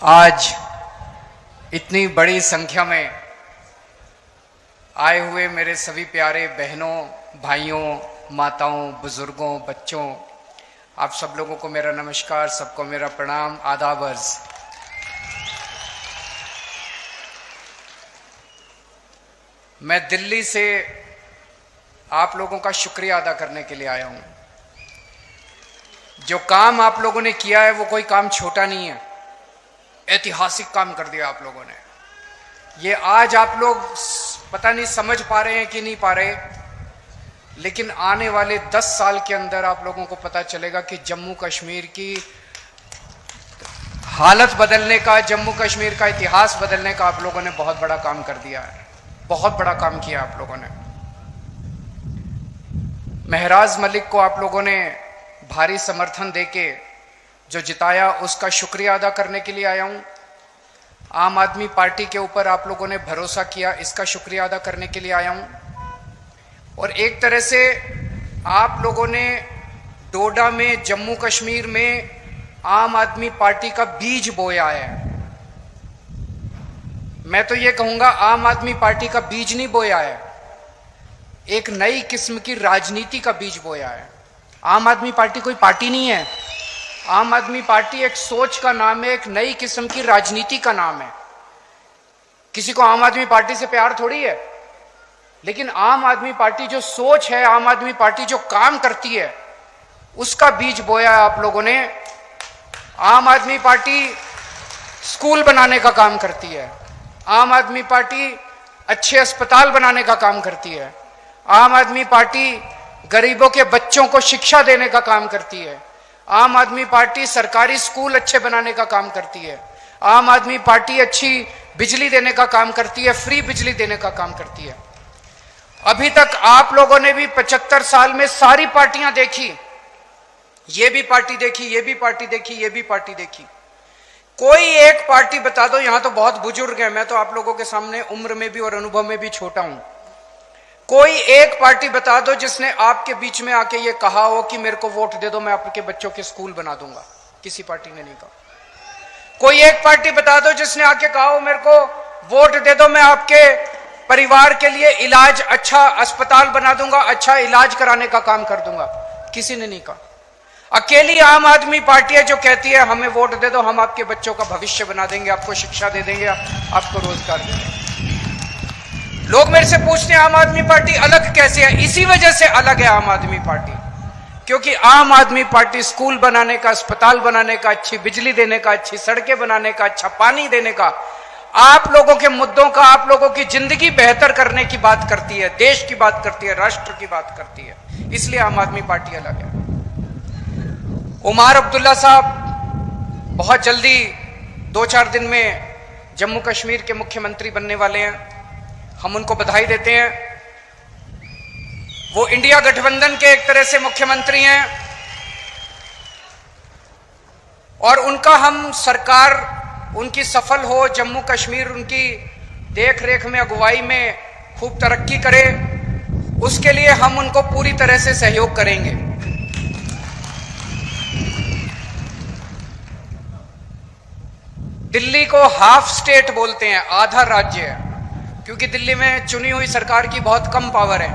आज इतनी बड़ी संख्या में आए हुए मेरे सभी प्यारे बहनों, भाइयों, माताओं, बुजुर्गों, बच्चों, आप सब लोगों को मेरा नमस्कार, सबको मेरा प्रणाम, आदाब अर्ज। मैं दिल्ली से आप लोगों का शुक्रिया अदा करने के लिए आया हूं। जो काम आप लोगों ने किया है वो कोई काम छोटा नहीं है, ऐतिहासिक काम कर दिया आप लोगों ने। ये आज आप लोग पता नहीं समझ पा रहे हैं कि नहीं पा रहे, लेकिन आने वाले 10 साल के अंदर आप लोगों को पता चलेगा कि जम्मू कश्मीर की हालत बदलने का, जम्मू कश्मीर का इतिहास बदलने का आप लोगों ने बहुत बड़ा काम कर दिया है, बहुत बड़ा काम किया आप लोगों ने। महराज मलिक को आप लोगों ने भारी समर्थन देके जो जिताया, उसका शुक्रिया अदा करने के लिए आया हूं। आम आदमी पार्टी के ऊपर आप लोगों ने भरोसा किया, इसका शुक्रिया अदा करने के लिए आया हूं। और एक तरह से आप लोगों ने डोडा में, जम्मू कश्मीर में आम आदमी पार्टी का बीज बोया है। मैं तो ये कहूंगा आम आदमी पार्टी का बीज नहीं बोया है, एक नई किस्म की राजनीति का बीज बोया है। आम आदमी पार्टी कोई पार्टी नहीं है, आम आदमी पार्टी एक सोच का नाम है, एक नई किस्म की राजनीति का नाम है। किसी को आम आदमी पार्टी से प्यार थोड़ी है, लेकिन आम आदमी पार्टी जो सोच है, आम आदमी पार्टी जो काम करती है, उसका बीज बोया है आप लोगों ने। आम आदमी पार्टी स्कूल बनाने का काम करती है, आम आदमी पार्टी अच्छे अस्पताल बनाने का काम करती है, आम आदमी पार्टी गरीबों के बच्चों को शिक्षा देने का काम करती है, आम आदमी पार्टी सरकारी स्कूल अच्छे बनाने का काम करती है, आम आदमी पार्टी अच्छी बिजली देने का काम करती है, फ्री बिजली देने का काम करती है। अभी तक आप लोगों ने भी 75 साल में सारी पार्टियां देखी, ये भी पार्टी देखी, ये भी पार्टी देखी, ये भी पार्टी देखी। कोई एक पार्टी बता दो, यहां तो बहुत बुजुर्ग है, मैं तो आप लोगों के सामने उम्र में भी और अनुभव में भी छोटा हूं। कोई एक पार्टी बता दो जिसने आपके बीच में आके ये कहा हो कि मेरे को वोट दे दो, मैं आपके बच्चों के स्कूल बना दूंगा। किसी पार्टी ने नहीं कहा। कोई एक पार्टी बता दो जिसने आके कहा हो मेरे को वोट दे दो, मैं आपके परिवार के लिए इलाज, अच्छा अस्पताल बना दूंगा, अच्छा इलाज कराने का काम कर दूंगा। किसी ने नहीं कहा। अकेली आम आदमी पार्टी है जो कहती है हमें वोट दे दो, हम आपके बच्चों का भविष्य बना देंगे, आपको शिक्षा दे देंगे, आपको रोजगार दे देंगे। लोग मेरे से पूछते हैं आम आदमी पार्टी अलग कैसे है? इसी वजह से अलग है आम आदमी पार्टी, क्योंकि आम आदमी पार्टी स्कूल बनाने का, अस्पताल बनाने का, अच्छी बिजली देने का, अच्छी सड़कें बनाने का, अच्छा पानी देने का, आप लोगों के मुद्दों का, आप लोगों की जिंदगी बेहतर करने की बात करती है, देश की बात करती है, राष्ट्र की बात करती है। इसलिए आम आदमी पार्टी अलग है। उमर अब्दुल्ला साहब बहुत जल्दी 2-4 दिन में जम्मू कश्मीर के मुख्यमंत्री बनने वाले हैं, हम उनको बधाई देते हैं। वो इंडिया गठबंधन के एक तरह से मुख्यमंत्री हैं और उनका हम सरकार उनकी सफल हो, जम्मू कश्मीर उनकी देख रेख में, अगुवाई में खूब तरक्की करे, उसके लिए हम उनको पूरी तरह से सहयोग करेंगे। दिल्ली को हाफ स्टेट बोलते हैं, आधा राज्य है, क्योंकि दिल्ली में चुनी हुई सरकार की बहुत कम पावर है।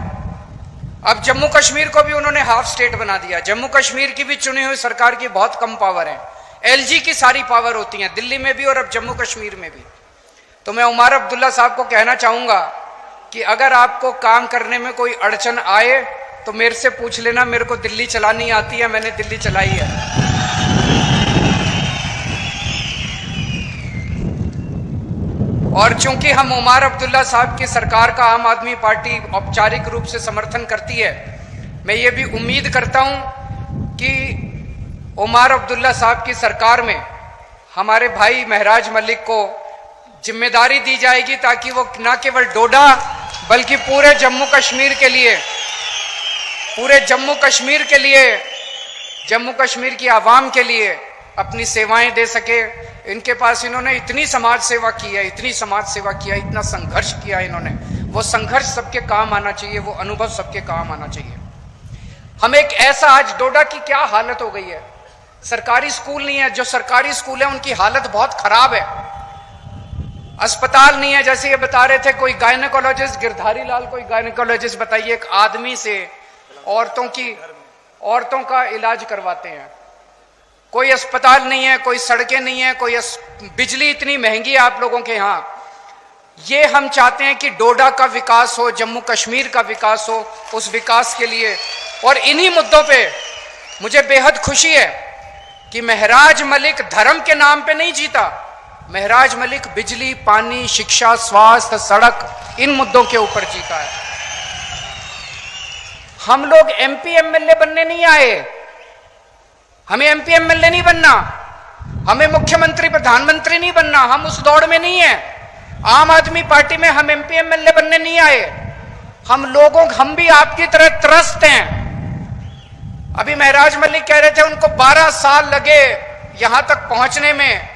अब जम्मू कश्मीर को भी उन्होंने हाफ स्टेट बना दिया। जम्मू कश्मीर की भी चुनी हुई सरकार की बहुत कम पावर है, एलजी की सारी पावर होती है दिल्ली में भी और अब जम्मू कश्मीर में भी। तो मैं उमर अब्दुल्ला साहब को कहना चाहूंगा कि अगर आपको काम करने में कोई अड़चन आए तो मेरे से पूछ लेना, मेरे को दिल्ली चलानी आती है, मैंने दिल्ली चलाई है। और चूंकि हम उमर अब्दुल्ला साहब की सरकार का आम आदमी पार्टी औपचारिक रूप से समर्थन करती है, मैं ये भी उम्मीद करता हूं कि उमर अब्दुल्ला साहब की सरकार में हमारे भाई महराज मलिक को जिम्मेदारी दी जाएगी, ताकि वो न केवल डोडा बल्कि पूरे जम्मू कश्मीर के लिए, पूरे जम्मू कश्मीर के लिए, जम्मू कश्मीर की आवाम के लिए अपनी सेवाएं दे सके। इनके पास इन्होंने इतनी समाज सेवा की है, इतनी समाज सेवा किया, इतना संघर्ष किया इन्होंने, वो संघर्ष सबके काम आना चाहिए, वो अनुभव सबके काम आना चाहिए। हम एक ऐसा, आज डोडा की क्या हालत हो गई है, सरकारी स्कूल नहीं है, जो सरकारी स्कूल है उनकी हालत बहुत खराब है। अस्पताल नहीं है, जैसे ये बता रहे थे कोई गायनेकोलॉजिस्ट, गिरधारी लाल कोई गायनेकोलॉजिस्ट बताइए, एक आदमी से औरतों का इलाज करवाते हैं। कोई अस्पताल नहीं है, कोई सड़कें नहीं है, कोई बिजली इतनी महंगी है आप लोगों के यहां। ये हम चाहते हैं कि डोडा का विकास हो, जम्मू कश्मीर का विकास हो, उस विकास के लिए। और इन्हीं मुद्दों पे मुझे बेहद खुशी है कि महराज मलिक धर्म के नाम पे नहीं जीता, महराज मलिक बिजली, पानी, शिक्षा, स्वास्थ्य, सड़क, इन मुद्दों के ऊपर जीता है। हम लोग एमपी एमएलए बनने नहीं आए, हमें एमपी एमएलए नहीं बनना, हमें मुख्यमंत्री प्रधानमंत्री नहीं बनना, हम उस दौड़ में नहीं है। आम आदमी पार्टी में हम एमपी एमएलए बनने नहीं आए। हम भी आपकी तरह त्रस्त हैं। अभी महराज मलिक कह रहे थे उनको 12 साल लगे यहां तक पहुंचने में।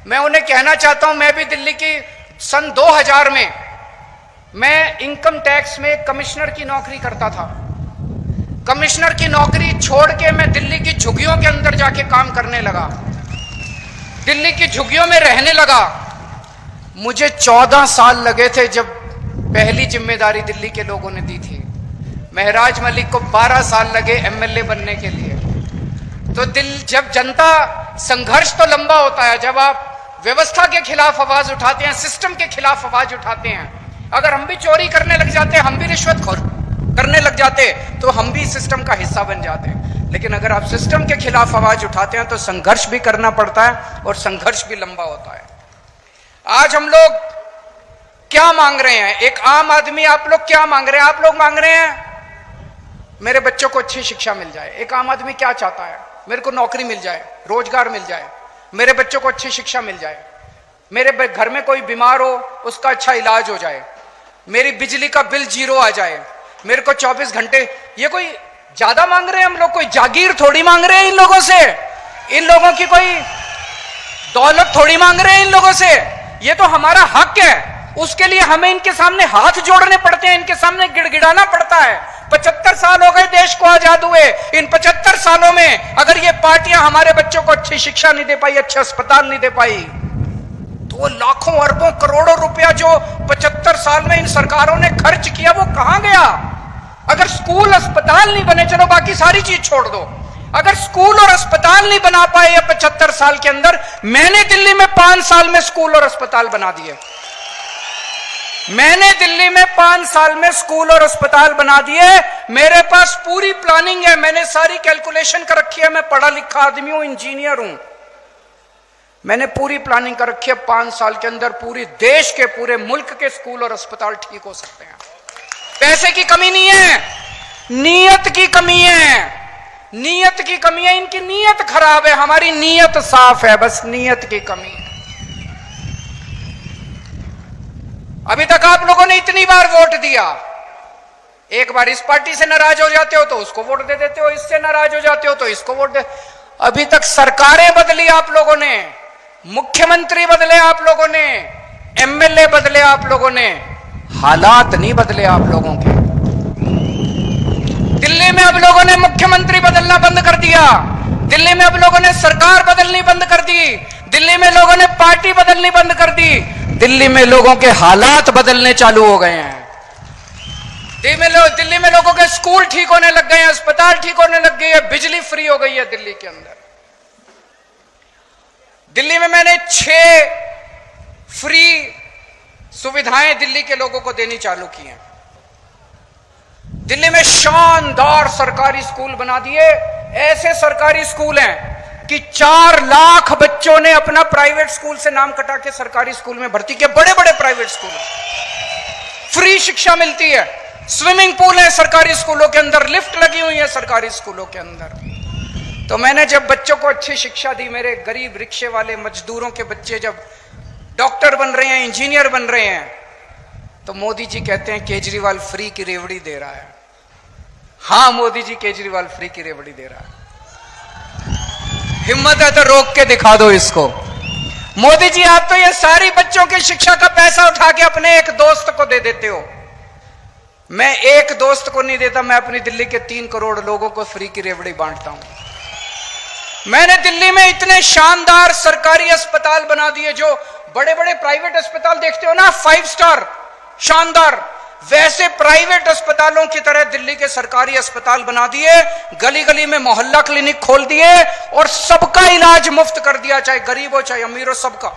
मैं उन्हें कहना चाहता हूं, मैं भी दिल्ली की सन 2000 में मैं इनकम टैक्स में कमिश्नर की नौकरी करता था। कमिश्नर की नौकरी छोड़ के मैं दिल्ली की झुग्गियों के अंदर जाके काम करने लगा, दिल्ली की झुग्गियों में रहने लगा। मुझे 14 साल लगे थे जब पहली जिम्मेदारी दिल्ली के लोगों ने दी थी। महराज मलिक को 12 साल लगे एमएलए बनने के लिए। तो जब जनता, संघर्ष तो लंबा होता है, जब आप व्यवस्था के खिलाफ आवाज उठाते हैं, सिस्टम के खिलाफ आवाज उठाते हैं। अगर हम भी चोरी करने लग जाते, हम भी रिश्वतखोर करने लग जाते, तो हम भी सिस्टम का हिस्सा बन जाते हैं। लेकिन अगर आप सिस्टम के खिलाफ आवाज उठाते हैं तो संघर्ष भी करना पड़ता है, और संघर्ष भी लंबा होता है। आज हम लोग क्या मांग रहे हैं? एक आम आदमी, आप लोग क्या मांग रहे हैं? आप लोग मांग रहे हैं मेरे बच्चों को अच्छी शिक्षा मिल जाए। एक आम आदमी क्या चाहता है? मेरे को नौकरी मिल जाए, रोजगार मिल जाए, मेरे बच्चों को अच्छी शिक्षा मिल जाए, मेरे घर में कोई बीमार हो उसका अच्छा इलाज हो जाए, मेरी बिजली का बिल 0 आ जाए, मेरे को 24 घंटे। ये कोई ज्यादा मांग रहे हैं हम लोग? कोई जागीर थोड़ी मांग रहे हैं इन लोगों से, इन लोगों की कोई दौलत थोड़ी मांग रहे हैं इन लोगों से। ये तो हमारा हक है, उसके लिए हमें इनके सामने हाथ जोड़ने पड़ते हैं, इनके सामने गिड़गिड़ाना पड़ता है। 75 साल हो गए देश को आजाद हुए। इन 75 सालों में अगर ये पार्टियां हमारे बच्चों को अच्छी शिक्षा नहीं दे पाई, अच्छे अस्पताल नहीं दे पाई, तो लाखों अरबों करोड़ों रुपया जो 75 साल में इन सरकारों ने खर्च किया, वो कहां गया? अगर स्कूल अस्पताल नहीं बने, चलो बाकी सारी चीज छोड़ दो, अगर स्कूल और अस्पताल नहीं बना पाए ये 75 साल के अंदर, मैंने दिल्ली में 5 साल में स्कूल और अस्पताल बना दिए। मैंने दिल्ली में 5 साल में स्कूल और अस्पताल बना दिए। मेरे पास पूरी प्लानिंग है, मैंने सारी कैलकुलेशन कर रखी है। मैं पढ़ा लिखा आदमी हूं, इंजीनियर हूं, मैंने पूरी प्लानिंग कर रखी है। 5 साल के अंदर पूरे देश के, पूरे मुल्क के स्कूल और अस्पताल ठीक हो सकते हैं। पैसे की कमी नहीं है, नीयत की कमी है, नीयत की कमी है। इनकी नीयत खराब है, हमारी नीयत साफ है, बस नीयत की कमी है। अभी तक आप लोगों ने इतनी बार वोट दिया, एक बार इस पार्टी से नाराज हो जाते हो तो उसको वोट दे देते हो, इससे नाराज हो जाते हो तो इसको वोट दे। अभी तक सरकारें बदली आप लोगों ने, मुख्यमंत्री बदले आप लोगों ने, एमएलए बदले आप लोगों ने, हालात नहीं बदले आप लोगों के। दिल्ली में अब लोगों ने मुख्यमंत्री बदलना बंद कर दिया, दिल्ली में अब लोगों ने सरकार बदलनी बंद कर दी, दिल्ली में लोगों ने पार्टी बदलनी बंद कर दी, दिल्ली में लोगों के हालात बदलने चालू हो गए हैं। दिल्ली में लोगों के स्कूल ठीक होने लग गए हैं, अस्पताल ठीक होने लग गई है, बिजली फ्री हो गई है दिल्ली के अंदर। दिल्ली में मैंने 6 फ्री सुविधाएं दिल्ली के लोगों को देनी चालू की हैं। दिल्ली में शानदार सरकारी स्कूल बना दिए। ऐसे सरकारी स्कूल हैं कि 4 लाख बच्चों ने अपना प्राइवेट स्कूल से नाम कटा के सरकारी स्कूल में भर्ती किया। बड़े बड़े प्राइवेट स्कूल, फ्री शिक्षा मिलती है, स्विमिंग पूल है सरकारी स्कूलों के अंदर, लिफ्ट लगी हुई है सरकारी स्कूलों के अंदर। तो मैंने जब बच्चों को अच्छी शिक्षा दी, मेरे गरीब रिक्शे वाले मजदूरों के बच्चे जब डॉक्टर बन रहे हैं, इंजीनियर बन रहे हैं, तो मोदी जी कहते हैं केजरीवाल फ्री की रेवड़ी दे रहा है। हां मोदी जी, केजरीवाल फ्री की रेवड़ी दे रहा है। हिम्मत है तो रोक के दिखा दो इसको। मोदी जी, आप तो ये सारी बच्चों की शिक्षा का पैसा उठा के अपने एक दोस्त को दे देते हो। मैं एक दोस्त को नहीं देता, मैं अपनी दिल्ली के 3 करोड़ लोगों को फ्री की रेवड़ी बांटता हूं। मैंने दिल्ली में इतने शानदार सरकारी अस्पताल बना दिए, जो बड़े बड़े प्राइवेट अस्पताल देखते हो ना, 5 स्टार शानदार, वैसे प्राइवेट अस्पतालों की तरह दिल्ली के सरकारी अस्पताल बना दिए, गली गली में मोहल्ला क्लिनिक खोल दिए और सबका इलाज मुफ्त कर दिया, चाहे गरीब हो चाहे अमीर हो, सबका।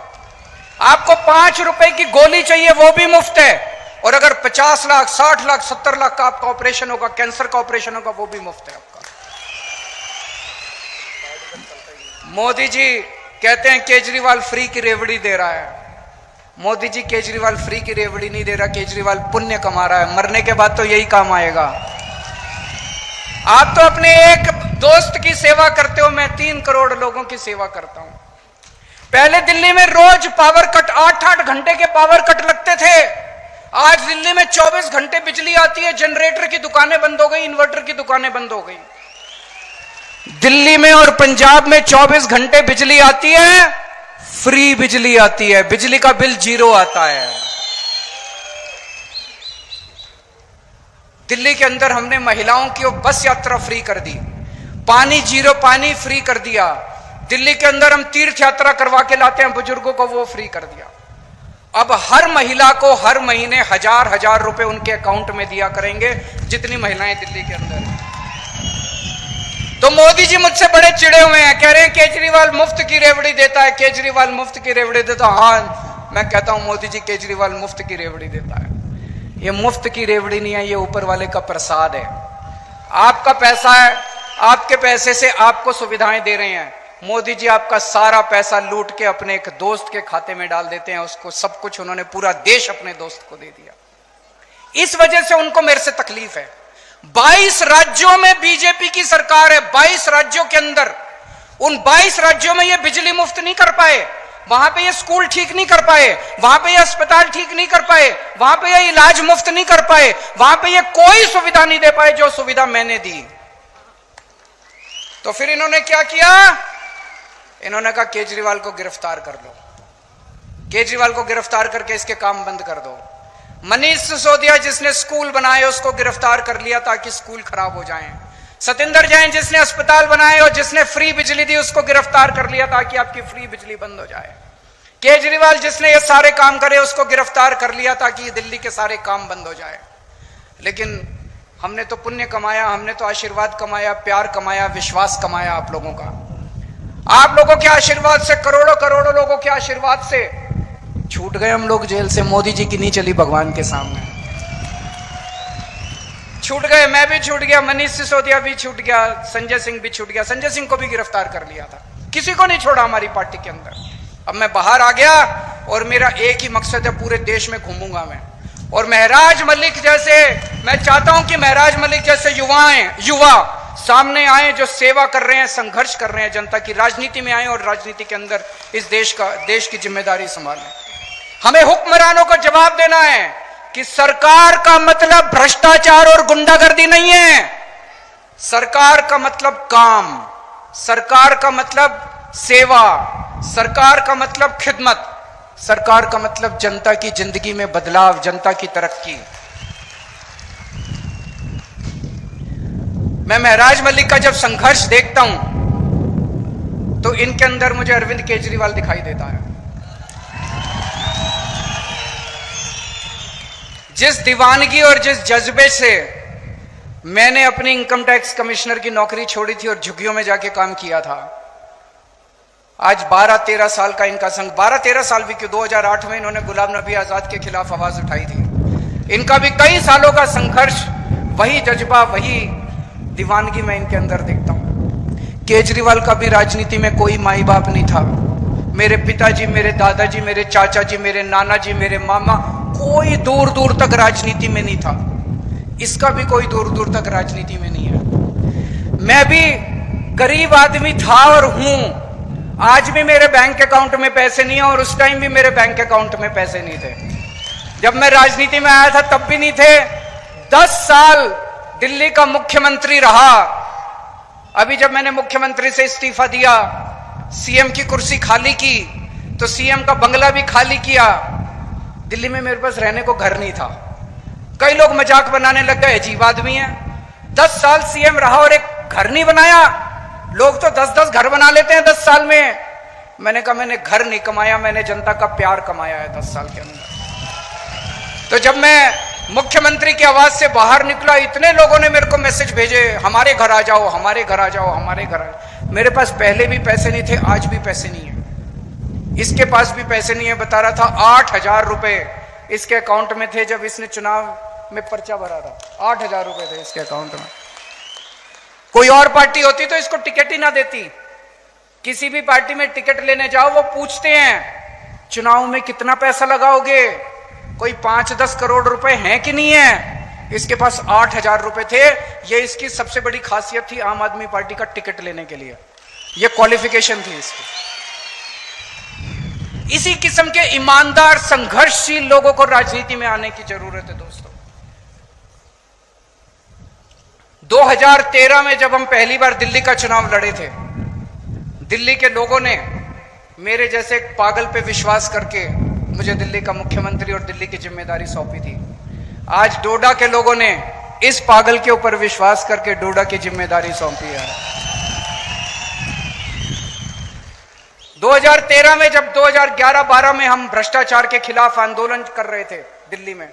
आपको 5 रुपए की गोली चाहिए वो भी मुफ्त है, और अगर 50 लाख 60 लाख 70 लाख का आपका ऑपरेशन होगा, कैंसर का ऑपरेशन होगा, वो भी मुफ्त है आपका। मोदी जी कहते हैं केजरीवाल फ्री की रेवड़ी दे रहा है। मोदी जी केजरीवाल फ्री की रेवड़ी नहीं दे रहा, केजरीवाल पुण्य कमा रहा है, मरने के बाद तो यही काम आएगा। आप तो अपने एक दोस्त की सेवा करते हो, मैं 3 करोड़ लोगों की सेवा करता हूं। पहले दिल्ली में रोज पावर कट, 8-8 घंटे के पावर कट लगते थे, आज दिल्ली में 24 घंटे बिजली आती है, जनरेटर की दुकानें बंद हो गई, इन्वर्टर की दुकानें बंद हो गई। दिल्ली में और पंजाब में 24 घंटे बिजली आती है, फ्री बिजली आती है, बिजली का बिल 0 आता है। दिल्ली के अंदर हमने महिलाओं की बस यात्रा फ्री कर दी, पानी 0 पानी फ्री कर दिया। दिल्ली के अंदर हम तीर्थ यात्रा करवा के लाते हैं बुजुर्गों को, वो फ्री कर दिया। अब हर महिला को हर महीने 1000 रुपए उनके अकाउंट में दिया करेंगे, जितनी महिलाएं दिल्ली के अंदर हैं। तो मोदी जी मुझसे बड़े चिड़े हुए हैं, कह रहे हैं केजरीवाल मुफ्त की रेवड़ी देता है, केजरीवाल मुफ्त की रेवड़ी देता है। हाँ, मैं कहता हूं मोदी जी केजरीवाल मुफ्त की रेवड़ी देता है। ये मुफ्त की रेवड़ी नहीं है, ये ऊपर वाले का प्रसाद है। आपका पैसा है, आपके पैसे से आपको सुविधाएं दे रहे हैं। मोदी जी आपका सारा पैसा लूट के अपने एक दोस्त के खाते में डाल देते हैं, उसको सब कुछ उन्होंने पूरा देश अपने दोस्त को दे दिया। इस वजह से उनको मेरे से तकलीफ है। 22 राज्यों में बीजेपी की सरकार है, 22 राज्यों के अंदर, उन 22 राज्यों में ये बिजली मुफ्त नहीं कर पाए, वहां पे ये स्कूल ठीक नहीं कर पाए, वहां पे ये अस्पताल ठीक नहीं कर पाए, वहां पे ये इलाज मुफ्त नहीं कर पाए, वहां पे ये कोई सुविधा नहीं दे पाए जो सुविधा मैंने दी। तो फिर इन्होंने क्या किया, इन्होंने कहा केजरीवाल को गिरफ्तार कर लो, केजरीवाल को गिरफ्तार करके इसके काम बंद कर दो। मनीष सिसोदिया जिसने स्कूल बनाए उसको गिरफ्तार कर लिया ताकि स्कूल खराब हो जाएं। सतिंदर जैन जिसने अस्पताल बनाए और जिसने फ्री बिजली दी उसको गिरफ्तार कर लिया ताकि आपकी फ्री बिजली बंद हो जाए। केजरीवाल जिसने ये सारे काम करे उसको गिरफ्तार कर लिया ताकि दिल्ली के सारे काम बंद हो जाए। लेकिन हमने तो पुण्य कमाया, हमने तो आशीर्वाद कमाया, प्यार कमाया, विश्वास कमाया आप लोगों का। आप लोगों के आशीर्वाद से, करोड़ों करोड़ों लोगों के आशीर्वाद से छूट गए हम लोग जेल से। मोदी जी की नहीं चली भगवान के सामने, छूट गए। मैं भी छूट गया, मनीष सिसोदिया भी छूट गया, संजय सिंह भी छूट गया। संजय सिंह को भी गिरफ्तार कर लिया था, किसी को नहीं छोड़ा हमारी पार्टी के अंदर। अब मैं बाहर आ गया और मेरा एक ही मकसद है, पूरे देश में घूमूंगा मैं। और महराज मलिक जैसे, मैं चाहता हूं कि महराज मलिक जैसे युवा सामने आए जो सेवा कर रहे हैं, संघर्ष कर रहे हैं, जनता की राजनीति में आए और राजनीति के अंदर इस देश की जिम्मेदारी संभालें। हमें हुक्मरानों को जवाब देना है कि सरकार का मतलब भ्रष्टाचार और गुंडागर्दी नहीं है। सरकार का मतलब काम, सरकार का मतलब सेवा, सरकार का मतलब खिदमत, सरकार का मतलब जनता की जिंदगी में बदलाव, जनता की तरक्की। मैं महराज मलिक का जब संघर्ष देखता हूं तो इनके अंदर मुझे अरविंद केजरीवाल दिखाई देता है। जिस दीवानगी और जिस जज्बे से मैंने अपनी इनकम टैक्स कमिश्नर की नौकरी छोड़ी थी और झुग्गियों में जाके काम किया था, आज 12-13 साल का इनका संघ, 12-13 साल भी क्यों, 2008 में इन्होंने गुलाम नबी आजाद के खिलाफ आवाज उठाई थी। इनका भी कई सालों का संघर्ष, वही जज्बा, वही दीवानगी मैं इनके अंदर देखता हूं। केजरीवाल का भी राजनीति में कोई माई बाप नहीं था। मेरे पिताजी, मेरे दादाजी, मेरे चाचा जी, मेरे नाना जी, मेरे मामा, कोई दूर दूर तक राजनीति में नहीं था। इसका भी कोई दूर दूर तक राजनीति में नहीं है। मैं भी गरीब आदमी था और हूं। आज भी मेरे बैंक अकाउंट में पैसे नहीं है और उस टाइम भी मेरे बैंक अकाउंट में पैसे नहीं थे। जब मैं राजनीति में आया था तब भी नहीं थे। 10 साल दिल्ली का मुख्यमंत्री रहा। अभी जब मैंने मुख्यमंत्री से इस्तीफा दिया, सीएम की कुर्सी खाली की, तो सीएम का बंगला भी खाली किया। दिल्ली में मेरे पास रहने को घर नहीं था। कई लोग मजाक बनाने लग गए, अजीब आदमी है, 10 साल सीएम रहा और एक घर नहीं बनाया। लोग तो 10-10 घर बना लेते हैं 10 साल में। मैंने कहा मैंने घर नहीं कमाया, मैंने जनता का प्यार कमाया है 10 साल के अंदर। तो जब मैं मुख्यमंत्री की आवाज से बाहर निकला, इतने लोगों ने मेरे को मैसेज भेजे, हमारे घर आ जाओ, हमारे घर आ जाओ, हमारे घर आ जाओ। मेरे पास पहले भी पैसे नहीं थे, आज भी पैसे नहीं है, इसके पास भी पैसे नहीं है। बता रहा था 8,000 रुपए इसके अकाउंट में थे जब इसने चुनाव में पर्चा भरा था। 8,000 रुपए थे इसके अकाउंट में। कोई और पार्टी होती तो इसको टिकट ही ना देती। किसी भी पार्टी में टिकट लेने जाओ, वो पूछते हैं चुनाव में कितना पैसा लगाओगे, कोई 5-10 करोड़ रुपए हैं कि नहीं है। इसके पास 8,000 रुपए थे। ये इसकी सबसे बड़ी खासियत थी आम आदमी पार्टी का टिकट लेने के लिए, ये क्वालिफिकेशन थी इसकी। इसी किस्म के ईमानदार संघर्षशील लोगों को राजनीति में आने की जरूरत है दोस्तों। 2013 में जब हम पहली बार दिल्ली का चुनाव लड़े थे, दिल्ली के लोगों ने मेरे जैसे एक पागल पे विश्वास करके मुझे दिल्ली का मुख्यमंत्री और दिल्ली की जिम्मेदारी सौंपी थी। आज डोडा के लोगों ने इस पागल के ऊपर विश्वास करके डोडा की जिम्मेदारी सौंपी है। 2013 में जब 2011-12 में हम भ्रष्टाचार के खिलाफ आंदोलन कर रहे थे दिल्ली में,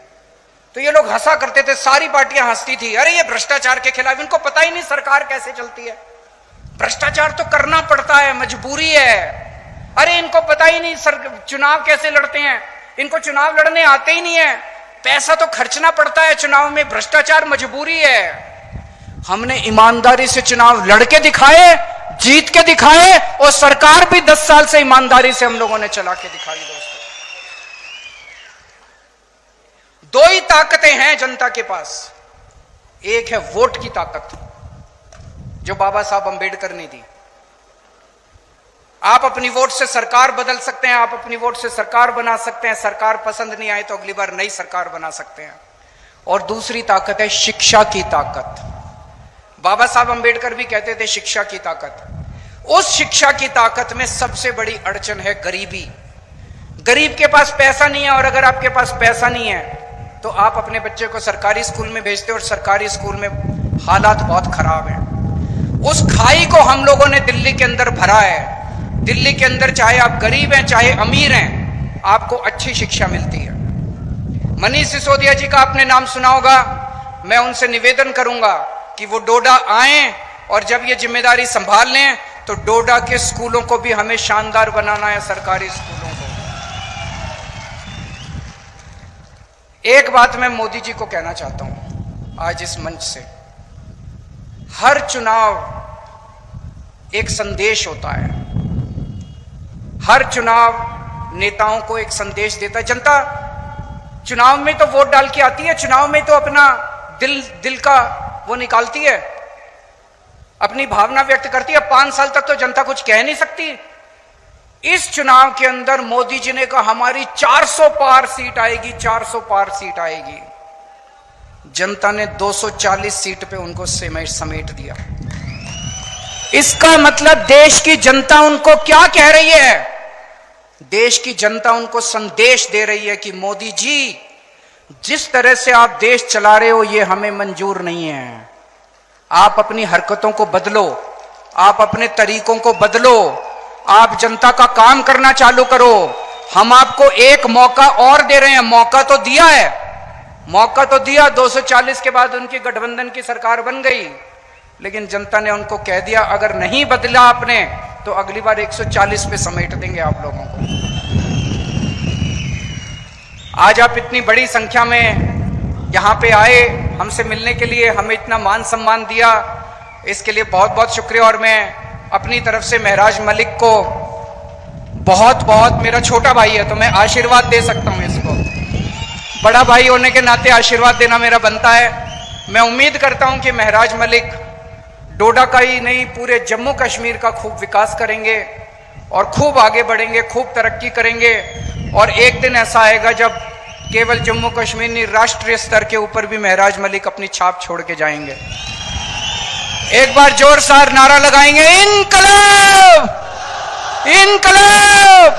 तो ये लोग हंसा करते थे, सारी पार्टियां हंसती थी, अरे ये भ्रष्टाचार के खिलाफ, इनको पता ही नहीं सरकार कैसे चलती है, भ्रष्टाचार तो करना पड़ता है, मजबूरी है। अरे इनको पता ही नहीं चुनाव कैसे लड़ते हैं, इनको चुनाव लड़ने आते ही नहीं है, पैसा तो खर्चना पड़ता है चुनाव में, भ्रष्टाचार मजबूरी है। हमने ईमानदारी से चुनाव लड़के दिखाए, जीत के दिखाए, और सरकार भी 10 साल से ईमानदारी से हम लोगों ने चला के दिखाई। दोस्तों, दो ही ताकतें हैं जनता के पास। एक है वोट की ताकत, जो बाबा साहब अंबेडकर ने दी। आप अपनी वोट से सरकार बदल सकते हैं, आप अपनी वोट से सरकार बना सकते हैं, सरकार पसंद नहीं आए तो अगली बार नई सरकार बना सकते हैं। और दूसरी ताकत है शिक्षा की ताकत। बाबा साहब अंबेडकर भी कहते थे शिक्षा की ताकत। उस शिक्षा की ताकत में सबसे बड़ी अड़चन है गरीबी। गरीब के पास पैसा नहीं है, और अगर आपके पास पैसा नहीं है तो आप अपने बच्चे को सरकारी स्कूल में भेजते हो, और सरकारी स्कूल में हालात बहुत खराब हैं। उस खाई को हम लोगों ने दिल्ली के अंदर भरा है। दिल्ली के अंदर चाहे आप गरीब हैं चाहे अमीर हैं, आपको अच्छी शिक्षा मिलती है। मनीष सिसोदिया जी का आपने नाम सुना होगा। मैं उनसे निवेदन करूंगा कि वो डोडा आएं, और जब ये जिम्मेदारी संभाल लें तो डोडा के स्कूलों को भी हमें शानदार बनाना है, सरकारी स्कूलों को। एक बात मैं मोदी जी को कहना चाहता हूं आज इस मंच से, हर चुनाव एक संदेश होता है, हर चुनाव नेताओं को एक संदेश देता है। जनता चुनाव में तो वोट डाल के आती है, चुनाव में तो अपना दिल का वो निकालती है, अपनी भावना व्यक्त करती है। 5 साल तक तो जनता कुछ कह नहीं सकती। इस चुनाव के अंदर मोदी जी ने कहा हमारी 400 पार सीट आएगी, 400 पार सीट आएगी। जनता ने 240 सीट पे उनको समेट दिया। इसका मतलब देश की जनता उनको क्या कह रही है? देश की जनता उनको संदेश दे रही है कि मोदी जी जिस तरह से आप देश चला रहे हो ये हमें मंजूर नहीं है। आप अपनी हरकतों को बदलो, आप अपने तरीकों को बदलो, आप जनता का काम करना चालू करो। हम आपको एक मौका और दे रहे हैं। मौका तो दिया है, मौका तो दिया। 240 के बाद उनकी गठबंधन की सरकार बन गई, लेकिन जनता ने उनको कह दिया अगर नहीं बदला आपने तो अगली बार 140 पे समेट देंगे आप लोगों को। आज आप इतनी बड़ी संख्या में यहाँ पे आए हमसे मिलने के लिए, हमें इतना मान सम्मान दिया, इसके लिए बहुत बहुत शुक्रिया। और मैं अपनी तरफ से महराज मलिक को बहुत बहुत, मेरा छोटा भाई है तो मैं आशीर्वाद दे सकता हूं इसको, बड़ा भाई होने के नाते आशीर्वाद देना मेरा बनता है। मैं उम्मीद करता हूं कि महराज मलिक डोडा का ही नहीं पूरे जम्मू कश्मीर का खूब विकास करेंगे और खूब आगे बढ़ेंगे, खूब तरक्की करेंगे। और एक दिन ऐसा आएगा जब केवल जम्मू कश्मीर नहीं, राष्ट्रीय स्तर के ऊपर भी महराज मलिक अपनी छाप छोड़ के जाएंगे। एक बार जोरदार नारा लगाएंगे, इनकलाब, इनकलाब।